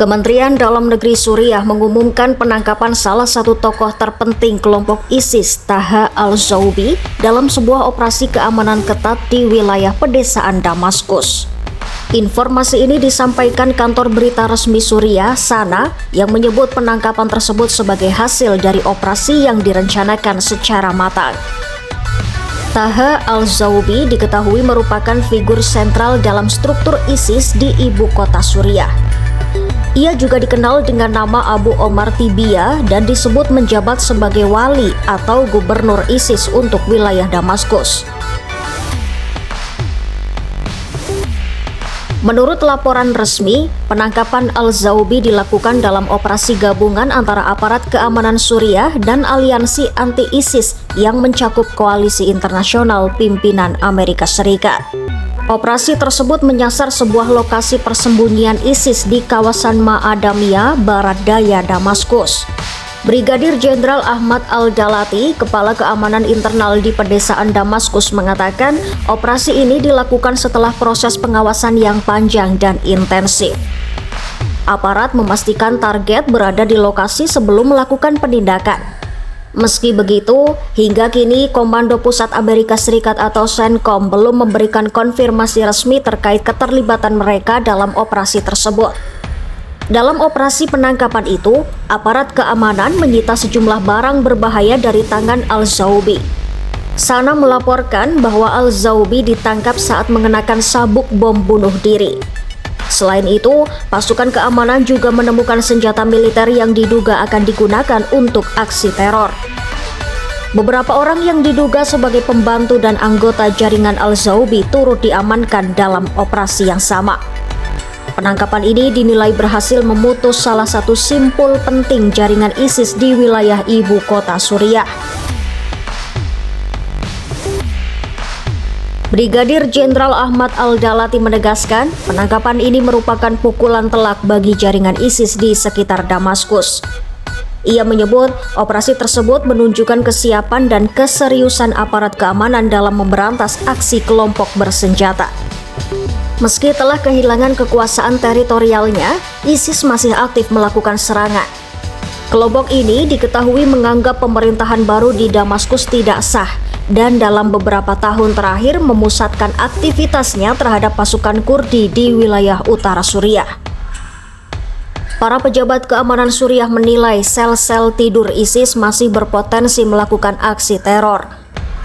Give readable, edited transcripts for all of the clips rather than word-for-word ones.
Kementerian Dalam Negeri Suriah mengumumkan penangkapan salah satu tokoh terpenting kelompok ISIS, Taha al-Zawbi, dalam sebuah operasi keamanan ketat di wilayah pedesaan Damaskus. Informasi ini disampaikan kantor berita resmi Suriah, SANA, yang menyebut penangkapan tersebut sebagai hasil dari operasi yang direncanakan secara matang. Taha al-Zawbi diketahui merupakan figur sentral dalam struktur ISIS di ibu kota Suriah. Ia juga dikenal dengan nama Abu Omar Tibia dan disebut menjabat sebagai wali atau gubernur ISIS untuk wilayah Damaskus. Menurut laporan resmi, penangkapan al-Zawbi dilakukan dalam operasi gabungan antara aparat keamanan Suriah dan aliansi anti-ISIS yang mencakup koalisi internasional pimpinan Amerika Serikat. Operasi tersebut menyasar sebuah lokasi persembunyian ISIS di kawasan Ma'adamiyah, barat daya Damaskus. Brigadir Jenderal Ahmad al-Dalati, Kepala Keamanan Internal di pedesaan Damaskus, mengatakan operasi ini dilakukan setelah proses pengawasan yang panjang dan intensif. Aparat memastikan target berada di lokasi sebelum melakukan penindakan. Meski begitu, hingga kini Komando Pusat Amerika Serikat atau CENTCOM belum memberikan konfirmasi resmi terkait keterlibatan mereka dalam operasi tersebut. Dalam operasi penangkapan itu, aparat keamanan menyita sejumlah barang berbahaya dari tangan al-Zawbi. SANA melaporkan bahwa al-Zawbi ditangkap saat mengenakan sabuk bom bunuh diri. Selain itu, pasukan keamanan juga menemukan senjata militer yang diduga akan digunakan untuk aksi teror. Beberapa orang yang diduga sebagai pembantu dan anggota jaringan al-Zawbi turut diamankan dalam operasi yang sama. Penangkapan ini dinilai berhasil memutus salah satu simpul penting jaringan ISIS di wilayah ibu kota Suriah. Brigadir Jenderal Ahmad al-Dalati menegaskan penangkapan ini merupakan pukulan telak bagi jaringan ISIS di sekitar Damaskus. Ia menyebut operasi tersebut menunjukkan kesiapan dan keseriusan aparat keamanan dalam memberantas aksi kelompok bersenjata. Meski telah kehilangan kekuasaan teritorialnya, ISIS masih aktif melakukan serangan. Kelompok ini diketahui menganggap pemerintahan baru di Damaskus tidak sah dan dalam beberapa tahun terakhir memusatkan aktivitasnya terhadap pasukan Kurdi di wilayah utara Suriah. Para pejabat keamanan Suriah menilai sel-sel tidur ISIS masih berpotensi melakukan aksi teror,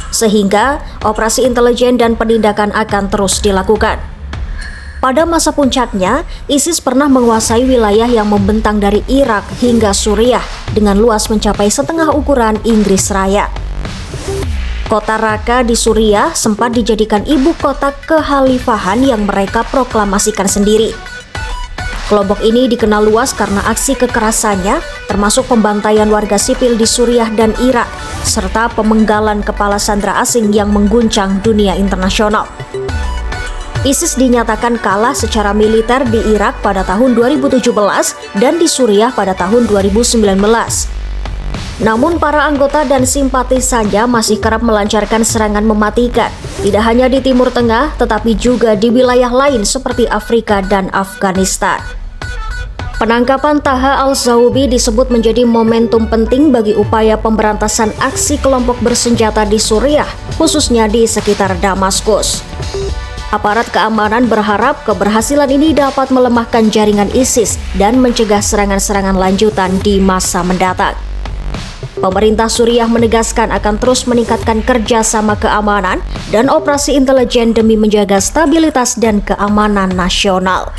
sehingga operasi intelijen dan penindakan akan terus dilakukan. Pada masa puncaknya, ISIS pernah menguasai wilayah yang membentang dari Irak hingga Suriah dengan luas mencapai setengah ukuran Inggris Raya. Kota Raqqa di Suriah sempat dijadikan ibu kota kekhalifahan yang mereka proklamasikan sendiri. Kelompok ini dikenal luas karena aksi kekerasannya, termasuk pembantaian warga sipil di Suriah dan Irak, serta pemenggalan kepala sandera asing yang mengguncang dunia internasional. ISIS dinyatakan kalah secara militer di Irak pada tahun 2017 dan di Suriah pada tahun 2019. Namun para anggota dan simpatisannya masih kerap melancarkan serangan mematikan, tidak hanya di Timur Tengah tetapi juga di wilayah lain seperti Afrika dan Afghanistan. Penangkapan Taha al-Zawbi disebut menjadi momentum penting bagi upaya pemberantasan aksi kelompok bersenjata di Suriah, khususnya di sekitar Damaskus. Aparat keamanan berharap keberhasilan ini dapat melemahkan jaringan ISIS dan mencegah serangan-serangan lanjutan di masa mendatang. Pemerintah Suriah menegaskan akan terus meningkatkan kerjasama keamanan dan operasi intelijen demi menjaga stabilitas dan keamanan nasional.